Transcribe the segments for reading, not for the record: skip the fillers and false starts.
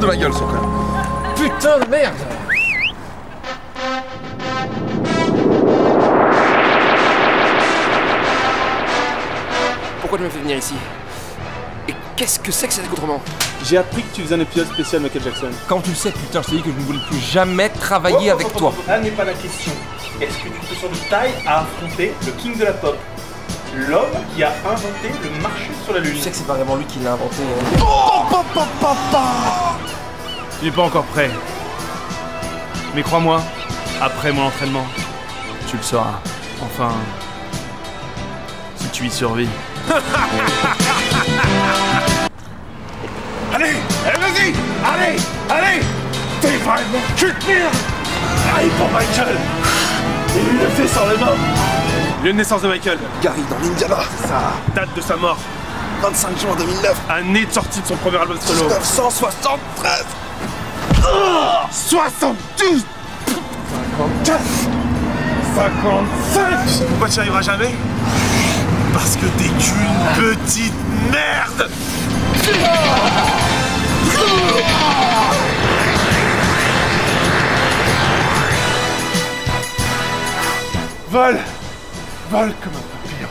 ma gueule, son frère. Putain de merde! Pourquoi tu m'as fait venir ici? Et qu'est-ce que c'est que cet accoutrement? J'ai appris que tu faisais un épisode spécial Michael Jackson. Quand tu le sais, putain, je t'ai dit que je ne voulais plus jamais travailler avec toi. Là n'est pas la question. Est-ce que tu te sens de taille à affronter le king de la pop? L'homme qui a inventé le marché sur la lune. Tu sais que c'est pas vraiment lui qui l'a inventé. Tu n'es pas encore prêt. Mais crois-moi, après mon entraînement, tu le sauras. Enfin, si tu y survis. Allez, vas-y. Allez. T'es vraiment tenir. Allez pour Michael. Il le fait sans les mains. Lieu de naissance de Michael. Gary dans l'Indiana. C'est ça. Date de sa mort. 25 juin 2009. Année de sortie de son premier album solo. 1973. 72. 54. 55. Pourquoi tu n'y arriveras jamais? Parce que t'es qu'une petite merde. Vole comme un papillon.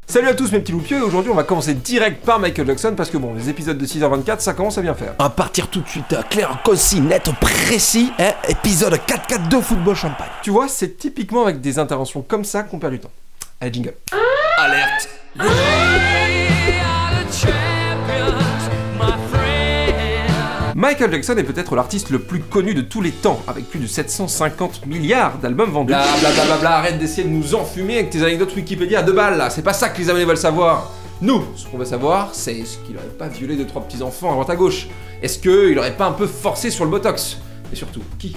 Salut à tous mes petits loupieux, et aujourd'hui on va commencer direct par Michael Jackson parce que bon, les épisodes de 6h24 ça commence à bien faire. On va partir tout de suite, clair, concis, net, précis, hein, épisode 4-4 de Football Champagne. Tu vois, c'est typiquement avec des interventions comme ça qu'on perd du temps. Allez, jingle. Alerte. Michael Jackson est peut-être l'artiste le plus connu de tous les temps, avec plus de 750 milliards d'albums vendus. Blablabla, arrête d'essayer de nous enfumer avec tes anecdotes Wikipédia à 2 balles là, c'est pas ça que les abonnés veulent savoir. Nous, ce qu'on veut savoir, c'est est-ce qu'il aurait pas violé 2-3 petits enfants à droite à gauche? Est-ce qu'il aurait pas un peu forcé sur le botox? Et surtout, qui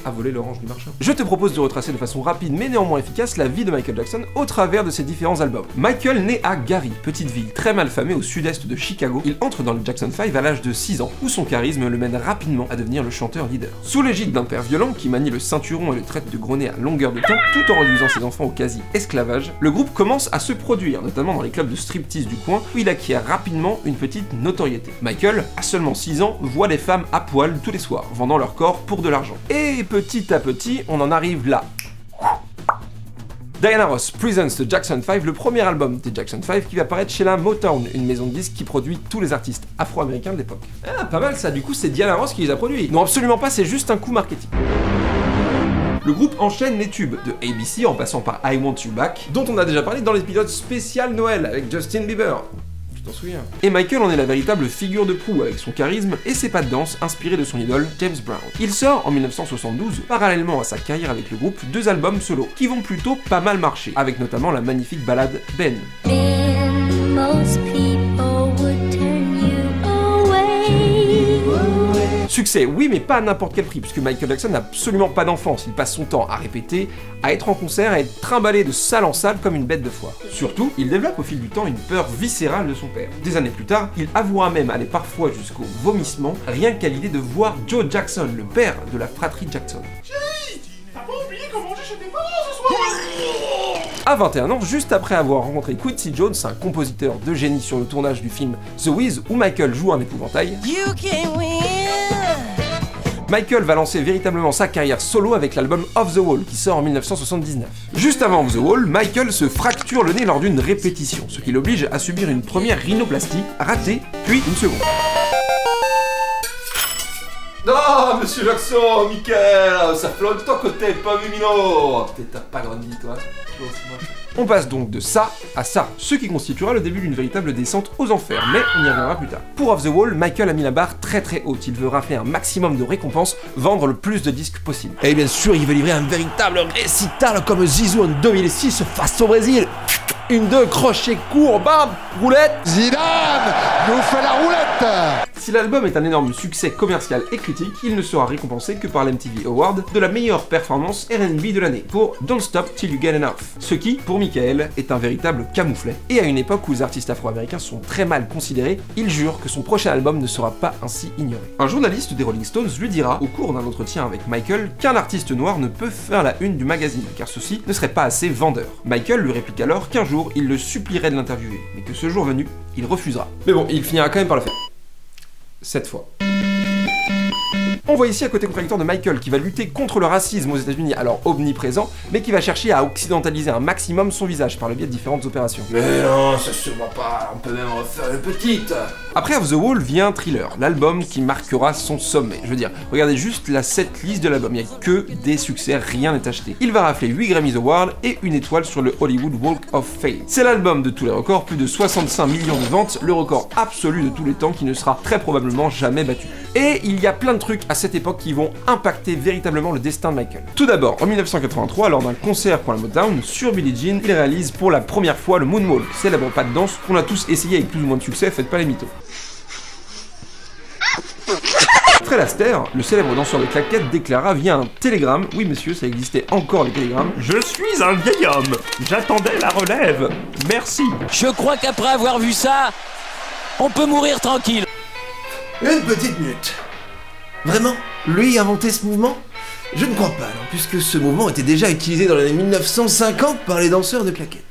a volé l'orange du marchand? Je te propose de retracer de façon rapide mais néanmoins efficace la vie de Michael Jackson au travers de ses différents albums. Michael naît à Gary, petite ville très mal famée au sud-est de Chicago. Il entre dans le Jackson 5 à l'âge de 6 ans, où son charisme le mène rapidement à devenir le chanteur leader. Sous l'égide d'un père violent qui manie le ceinturon et le traite de gros nez à longueur de temps, tout en réduisant ses enfants au quasi-esclavage, le groupe commence à se produire, notamment dans les clubs de striptease du coin, où il acquiert rapidement une petite notoriété. Michael, à seulement 6 ans, voit des femmes à poil tous les soirs, vendant leur corps pour de l'argent. Et petit à petit, on en arrive là. Diana Ross presents The Jackson 5, le premier album des Jackson 5 qui va paraître chez la Motown, une maison de disques qui produit tous les artistes afro-américains de l'époque. Ah, pas mal ça, du coup c'est Diana Ross qui les a produits. Non, absolument pas, c'est juste un coup marketing. Le groupe enchaîne les tubes, de ABC en passant par I Want You Back, dont on a déjà parlé dans l'épisode spécial Noël avec Justin Bieber. Tu t'en souviens? Et Michael en est la véritable figure de proue avec son charisme et ses pas de danse inspirés de son idole James Brown. Il sort en 1972, parallèlement à sa carrière avec le groupe, 2 albums solo qui vont plutôt pas mal marcher, avec notamment la magnifique ballade Ben. Succès, oui, mais pas à n'importe quel prix, puisque Michael Jackson n'a absolument pas d'enfance. Il passe son temps à répéter, à être en concert, à être trimballé de salle en salle comme une bête de foire. Surtout, il développe au fil du temps une peur viscérale de son père. Des années plus tard, il avouera même aller parfois jusqu'au vomissement, rien qu'à l'idée de voir Joe Jackson, le père de la fratrie Jackson. Chérie, t'as pas oublié comment j'ai chez tes parents ce soir? À 21 ans, juste après avoir rencontré Quincy Jones, un compositeur de génie sur le tournage du film The Wiz, où Michael joue un épouvantail, Michael va lancer véritablement sa carrière solo avec l'album Off the Wall qui sort en 1979. Juste avant Off the Wall, Michael se fracture le nez lors d'une répétition, ce qui l'oblige à subir une première rhinoplastie ratée, puis une seconde. Non, monsieur Jackson, Michael, ça fait longtemps que t'es pas vu Mino. Peut-être t'as pas grandi, toi. On passe donc de ça à ça, ce qui constituera le début d'une véritable descente aux enfers, mais on y reviendra plus tard. Pour Off the Wall, Michael a mis la barre très très haute, il veut rafler un maximum de récompenses, vendre le plus de disques possible. Et bien sûr, il veut livrer un véritable récital comme Zizou en 2006 face au Brésil. Une, deux, crochet court, bam, roulette. Zidane nous fait la roulette. Si l'album est un énorme succès commercial et critique, il ne sera récompensé que par l'MTV Award de la meilleure performance R&B de l'année pour Don't Stop Till You Get Enough. Ce qui, pour Michael, est un véritable camouflet. Et à une époque où les artistes afro-américains sont très mal considérés, il jure que son prochain album ne sera pas ainsi ignoré. Un journaliste des Rolling Stones lui dira, au cours d'un entretien avec Michael, qu'un artiste noir ne peut faire la une du magazine, car ceci ne serait pas assez vendeur. Michael lui réplique alors qu'un jour, il le supplierait de l'interviewer, mais que ce jour venu, il refusera. Mais bon, il finira quand même par le faire. Cette fois. On voit ici un côté contradictoire de Michael qui va lutter contre le racisme aux États-Unis, alors omniprésent, mais qui va chercher à occidentaliser un maximum son visage par le biais de différentes opérations. Mais non, ça se voit pas, on peut même refaire une petite. Après Off the Wall vient Thriller, l'album qui marquera son sommet. Je veux dire, regardez juste la setlist de l'album, il n'y a que des succès, rien n'est acheté. Il va rafler 8 Grammys Awards et une étoile sur le Hollywood Walk of Fame. C'est l'album de tous les records, plus de 65 millions de ventes, le record absolu de tous les temps qui ne sera très probablement jamais battu. Et il y a plein de trucs à cette époque qui vont impacter véritablement le destin de Michael. Tout d'abord, en 1983, lors d'un concert pour la Motown, sur Billie Jean, il réalise pour la première fois le Moonwalk, célèbre pas de danse qu'on a tous essayé avec plus ou moins de succès, faites pas les mythos. Fred Astaire, le célèbre danseur de claquettes, déclara via un télégramme, oui monsieur, ça existait encore les télégrammes, je suis un vieil homme, j'attendais la relève, merci. Je crois qu'après avoir vu ça, on peut mourir tranquille. Une petite minute. Vraiment? Lui a inventé ce mouvement? Je ne crois pas, non, puisque ce mouvement était déjà utilisé dans les années 1950 par les danseurs de claquettes.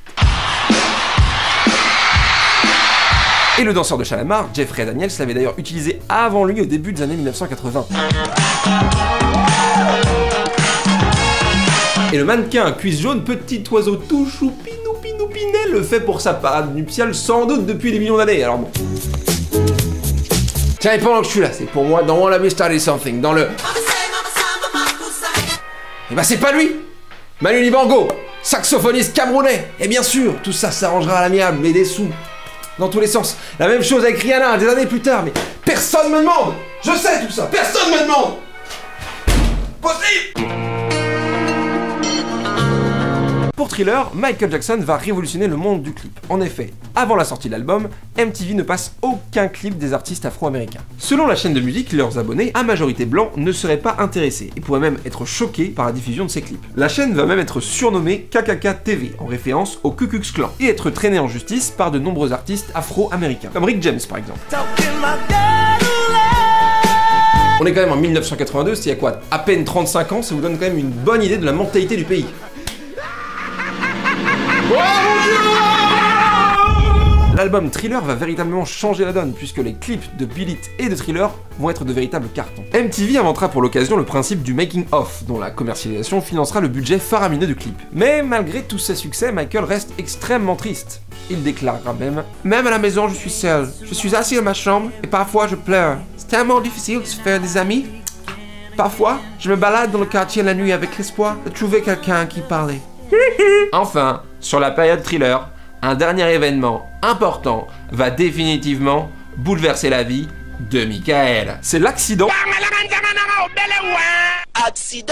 Et le danseur de Chalamar, Jeffrey Daniels, l'avait d'ailleurs utilisé avant lui au début des années 1980. Et le mannequin à cuisse jaune, petit oiseau tout choupinou-pinou-pinet, le fait pour sa parade nuptiale sans doute depuis des millions d'années, alors bon. Tiens, et pendant que je suis là, c'est pour moi dans Wanna Be Started Something, dans le... Eh ben c'est pas lui! Manu Dibango, saxophoniste camerounais! Et bien sûr, tout ça s'arrangera à l'amiable, mais des sous. Dans tous les sens. La même chose avec Rihanna, des années plus tard, mais personne me demande! Je sais tout ça, personne me demande! Possible! Pour Thriller, Michael Jackson va révolutionner le monde du clip. En effet, avant la sortie de l'album, MTV ne passe aucun clip des artistes afro-américains. Selon la chaîne de musique, leurs abonnés, à majorité blancs, ne seraient pas intéressés et pourraient même être choqués par la diffusion de ces clips. La chaîne va même être surnommée KKK TV, en référence au Ku Klux Klan, et être traînée en justice par de nombreux artistes afro-américains, comme Rick James par exemple. On est quand même en 1982, c'est il y a quoi, à peine 35 ans, ça vous donne quand même une bonne idée de la mentalité du pays. L'album Thriller va véritablement changer la donne, puisque les clips de Beat It et de Thriller vont être de véritables cartons. MTV inventera pour l'occasion le principe du making-of, dont la commercialisation financera le budget faramineux du clip. Mais malgré tous ces succès, Michael reste extrêmement triste. Il déclarera même à la maison je suis seul, je suis assis dans ma chambre et parfois je pleure. C'est tellement difficile de se faire des amis. Parfois, je me balade dans le quartier la nuit avec l'espoir de trouver quelqu'un qui parlait. Enfin, sur la période Thriller, un dernier événement important va définitivement bouleverser la vie de Michael. C'est l'accident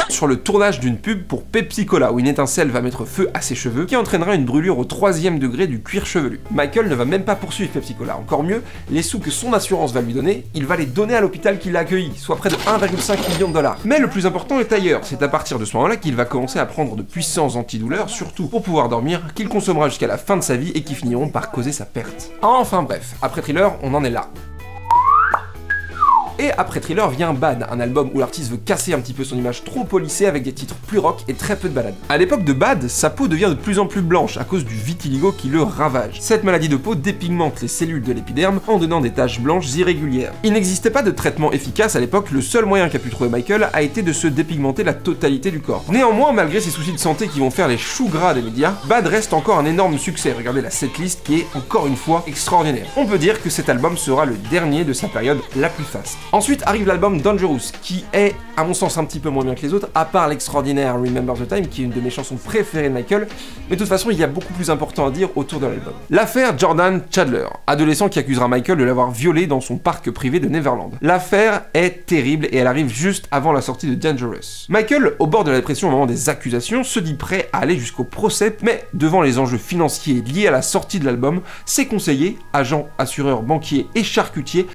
sur le tournage d'une pub pour Pepsi Cola où une étincelle va mettre feu à ses cheveux qui entraînera une brûlure au 3e degré du cuir chevelu. Michael ne va même pas poursuivre Pepsi Cola, encore mieux, les sous que son assurance va lui donner, il va les donner à l'hôpital qui l'a accueilli, soit près de 1,5 million de dollars. Mais le plus important est ailleurs, c'est à partir de ce moment-là qu'il va commencer à prendre de puissants antidouleurs, surtout pour pouvoir dormir, qu'il consommera jusqu'à la fin de sa vie et qui finiront par causer sa perte. Enfin bref, après Thriller, on en est là. Et après Thriller vient Bad, un album où l'artiste veut casser un petit peu son image trop polissée avec des titres plus rock et très peu de ballades. À l'époque de Bad, sa peau devient de plus en plus blanche à cause du vitiligo qui le ravage. Cette maladie de peau dépigmente les cellules de l'épiderme en donnant des taches blanches irrégulières. Il n'existait pas de traitement efficace à l'époque, le seul moyen qu'a pu trouver Michael a été de se dépigmenter la totalité du corps. Néanmoins, malgré ses soucis de santé qui vont faire les choux gras des médias, Bad reste encore un énorme succès, regardez la setlist qui est encore une fois extraordinaire. On peut dire que cet album sera le dernier de sa période la plus faste. Ensuite arrive l'album Dangerous, qui est, à mon sens, un petit peu moins bien que les autres, à part l'extraordinaire Remember the Time, qui est une de mes chansons préférées de Michael, mais de toute façon, il y a beaucoup plus important à dire autour de l'album. L'affaire Jordan Chandler, adolescent qui accusera Michael de l'avoir violé dans son parc privé de Neverland. L'affaire est terrible et elle arrive juste avant la sortie de Dangerous. Michael, au bord de la dépression au moment des accusations, se dit prêt à aller jusqu'au procès, mais devant les enjeux financiers liés à la sortie de l'album, ses conseillers, agents, assureurs, banquiers et charcutiers,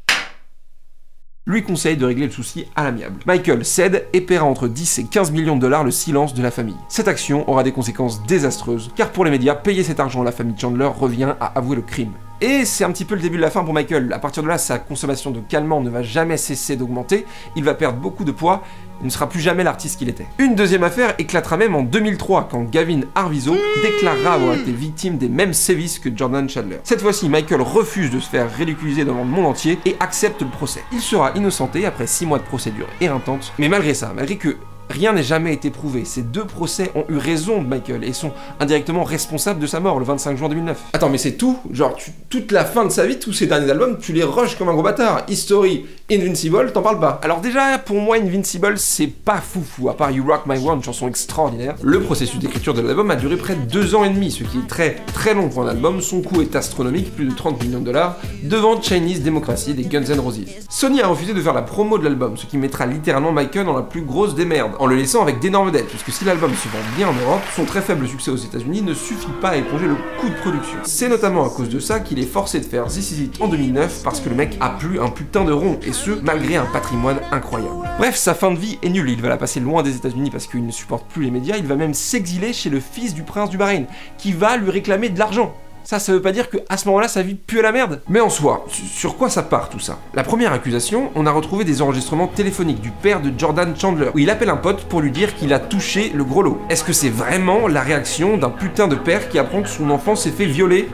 lui conseille de régler le souci à l'amiable. Michael cède et paiera entre 10 et 15 millions de dollars le silence de la famille. Cette action aura des conséquences désastreuses, car pour les médias, payer cet argent à la famille Chandler revient à avouer le crime. Et c'est un petit peu le début de la fin pour Michael. À partir de là, sa consommation de calmants ne va jamais cesser d'augmenter, il va perdre beaucoup de poids, il ne sera plus jamais l'artiste qu'il était. Une deuxième affaire éclatera même en 2003, quand Gavin Arvizo déclarera avoir été victime des mêmes sévices que Jordan Chandler. Cette fois-ci, Michael refuse de se faire ridiculiser devant le monde entier et accepte le procès. Il sera innocenté après 6 mois de procédure éreintante, mais malgré ça, malgré que rien n'a jamais été prouvé, ces 2 procès ont eu raison de Michael et sont indirectement responsables de sa mort le 25 juin 2009. Attends, mais c'est tout? Genre, toute la fin de sa vie, tous ses derniers albums, tu les rushes comme un gros bâtard. History, Invincible, t'en parles pas. Alors déjà, pour moi, Invincible, c'est pas foufou, à part You Rock My World, une chanson extraordinaire. Le processus d'écriture de l'album a duré près de 2 ans et demi, ce qui est très très long pour un album. Son coût est astronomique, plus de 30 millions de dollars, devant Chinese Democracy des Guns N' Roses. Sony a refusé de faire la promo de l'album, ce qui mettra littéralement Michael dans la plus grosse des merdes, en le laissant avec d'énormes dettes, puisque si l'album se vend bien en Europe, son très faible succès aux États-Unis ne suffit pas à éponger le coût de production. C'est notamment à cause de ça qu'il est forcé de faire This Is It en 2009, parce que le mec a plus un putain de rond, et ce, malgré un patrimoine incroyable. Bref, sa fin de vie est nulle, il va la passer loin des États-Unis parce qu'il ne supporte plus les médias, il va même s'exiler chez le fils du prince du Bahreïn, qui va lui réclamer de l'argent. Ça veut pas dire qu'à ce moment-là, sa vie pue à la merde. Mais en soi, sur quoi ça part tout ça? La première accusation, on a retrouvé des enregistrements téléphoniques du père de Jordan Chandler, où il appelle un pote pour lui dire qu'il a touché le gros lot. Est-ce que c'est vraiment la réaction d'un putain de père qui apprend que son enfant s'est fait violer?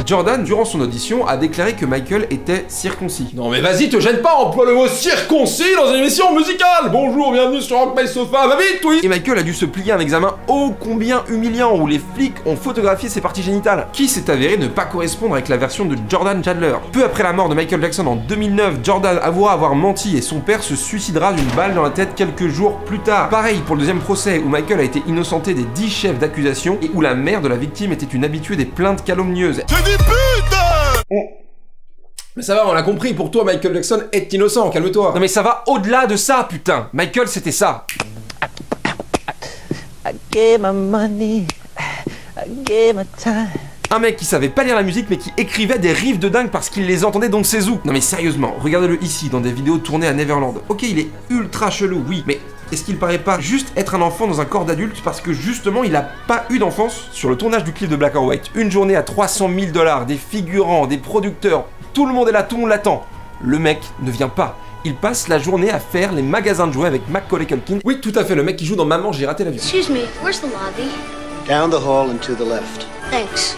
Jordan, durant son audition, a déclaré que Michael était circoncis. Non mais vas-y, te gêne pas, emploie le mot circoncis dans une émission musicale. Bonjour, bienvenue sur Rock My Sofa, va vite, oui. Et Michael a dû se plier à un examen ô combien humiliant où les flics ont photographié ses parties génitales, qui s'est avéré ne pas correspondre avec la version de Jordan Chandler. Peu après la mort de Michael Jackson en 2009, Jordan avouera avoir menti et son père se suicidera d'une balle dans la tête quelques jours plus tard. Pareil pour le deuxième procès où Michael a été innocenté des 10 chefs d'accusation et où la mère de la victime était une habituée des plaintes calomnieuses. Mais ça va, on l'a compris, pour toi Michael Jackson est innocent, calme-toi. Non mais ça va au-delà de ça, putain. Michael c'était ça. I gave my money, I gave my time. Un mec qui savait pas lire la musique mais qui écrivait des riffs de dingue parce qu'il les entendait dans ses ou. Non mais sérieusement, regardez-le ici dans des vidéos tournées à Neverland. Ok, il est ultra chelou, oui, mais est-ce qu'il paraît pas juste être un enfant dans un corps d'adulte parce que justement il a pas eu d'enfance? Sur le tournage du clip de Black or White, une journée à 300 000 $, des figurants, des producteurs, tout le monde est là, tout le monde l'attend. Le mec ne vient pas. Il passe la journée à faire les magasins de jouets avec Macaulay Culkin. Oui, tout à fait, le mec qui joue dans Maman, j'ai raté l'avion. Excuse me, where's the lobby? Down the hall and to the left. Thanks.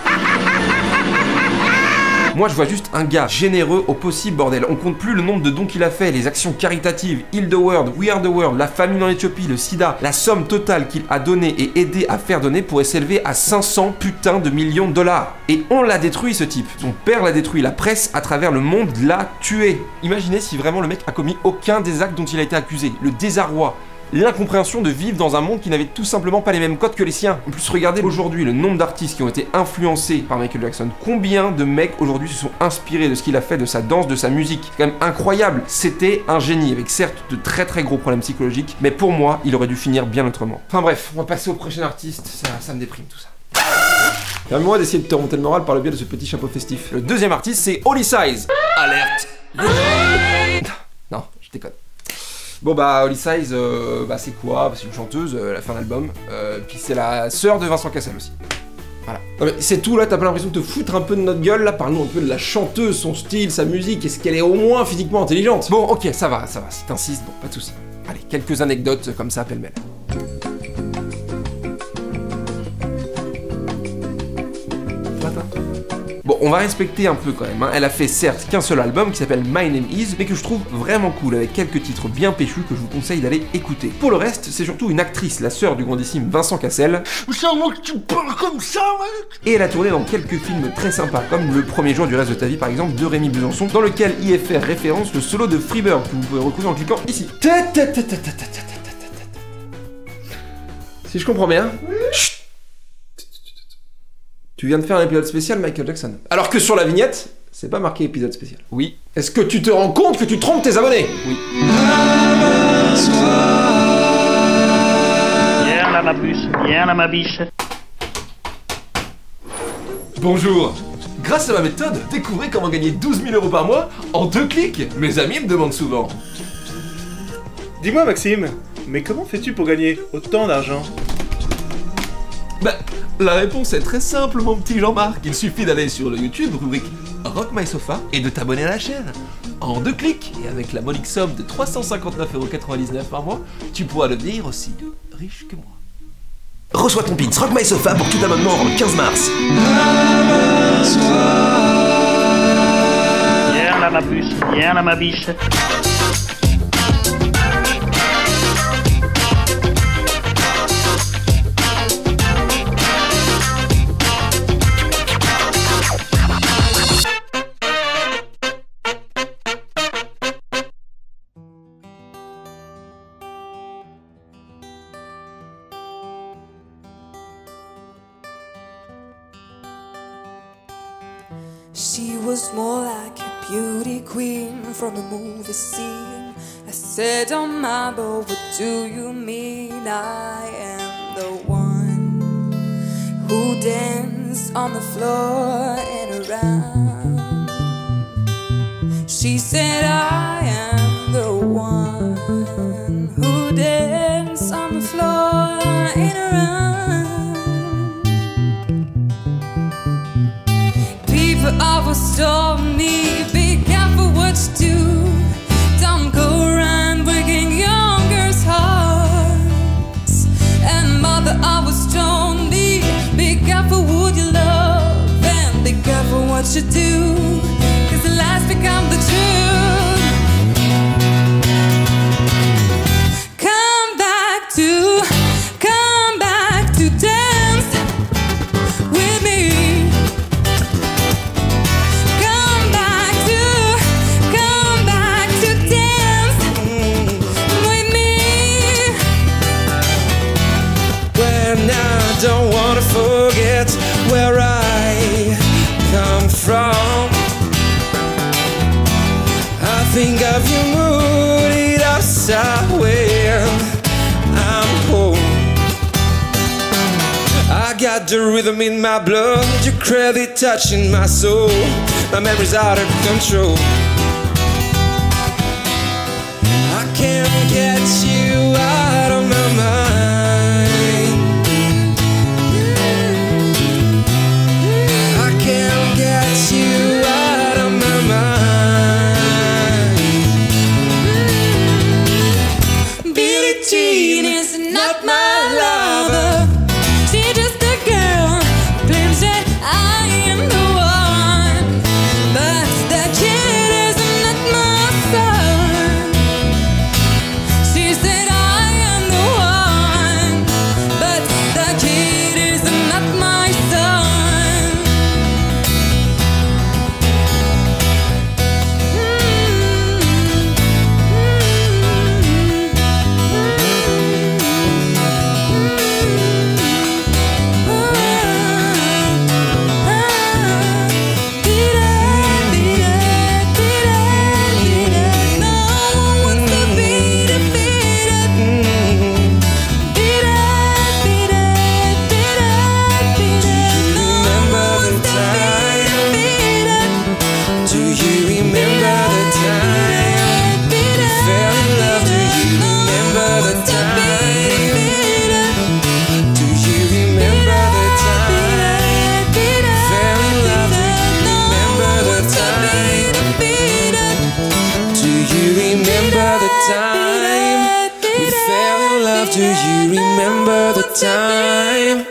Moi je vois juste un gars généreux au possible, bordel. On compte plus le nombre de dons qu'il a fait, les actions caritatives, Heal the World, We Are the World, la famine en Éthiopie, le sida. La somme totale qu'il a donnée et aidé à faire donner pourrait s'élever à 500 putains de millions de dollars. Et on l'a détruit ce type. Son père l'a détruit, la presse à travers le monde l'a tué. Imaginez si vraiment le mec a commis aucun des actes dont il a été accusé. Le désarroi. L'incompréhension de vivre dans un monde qui n'avait tout simplement pas les mêmes codes que les siens. En plus, regardez aujourd'hui le nombre d'artistes qui ont été influencés par Michael Jackson. Combien de mecs aujourd'hui se sont inspirés de ce qu'il a fait, de sa danse, de sa musique. C'est quand même incroyable. C'était un génie, avec certes de très très gros problèmes psychologiques, mais pour moi, il aurait dû finir bien autrement. Enfin bref, on va passer au prochain artiste, ça me déprime tout ça. Permets-moi d'essayer de te remonter le moral par le biais de ce petit chapeau festif. Le deuxième artiste, c'est Holly Size. Alerte. Non, je déconne. Bon bah Holly Size, c'est quoi? C'est une chanteuse, elle a fait un album, puis c'est la sœur de Vincent Cassel aussi. Voilà. Non mais c'est tout là, t'as pas l'impression de te foutre un peu de notre gueule là? Parle-nous un peu de la chanteuse, son style, sa musique, est-ce qu'elle est au moins physiquement intelligente? Bon ok, ça va, si t'insistes, bon, pas de soucis. Allez, quelques anecdotes comme ça, pêle-mêle. Bon, on va respecter un peu quand même, hein. Elle a fait certes qu'un seul album qui s'appelle My Name Is, mais que je trouve vraiment cool, avec quelques titres bien péchus que je vous conseille d'aller écouter. Pour le reste, c'est surtout une actrice, la sœur du grandissime Vincent Cassel. C'est moi que tu parles comme ça, mec. Et elle a tourné dans quelques films très sympas, comme Le Premier Jour du Reste de ta vie par exemple, de Rémi Besançon, dans lequel IFR référence le solo de Freebird, que vous pouvez retrouver en cliquant ici. Si je comprends bien... Chut. Tu viens de faire un épisode spécial Michael Jackson. Alors que sur la vignette, c'est pas marqué épisode spécial. Oui. Est-ce que tu te rends compte que tu trompes tes abonnés? Oui. Viens là ma puce, viens là ma biche. Bonjour. Grâce à ma méthode, découvrez comment gagner 12 000 € par mois en 2 clics. Mes amis me demandent souvent. Dis-moi Maxime, mais comment fais-tu pour gagner autant d'argent? Bah, la réponse est très simple, mon petit Jean-Marc. Il suffit d'aller sur le YouTube, rubrique Rock My Sofa, et de t'abonner à la chaîne. En 2 clics, et avec la modique somme de 359,99 € par mois, tu pourras devenir aussi riche que moi. Reçois ton pins Rock My Sofa pour tout abonnement le 15 mars. Viens là ma puce, viens là ma biche. She was more like a beauty queen from a movie scene. I said, oh my boy, what do you mean? I am the one who danced on the floor and around. She said, I am the one who danced on the floor and around. Always told me, be careful what you do. Don't go around breaking young girls' hearts. And mother always told me, be careful who you love and be careful what you do, 'cause the lies become the truth. Come back to dance with me. Don't wanna forget where I come from. I think of you moving outside when I'm home. I got the rhythm in my blood, your credit touching my soul. My memory's out of control. I can't get you out of my mind. You out of my mind. Billie Jean is not my lover. She's just a girl who claims that I am the one, but that kid is not my son. She said I am the one, but that kid is not my son. Do you remember the time?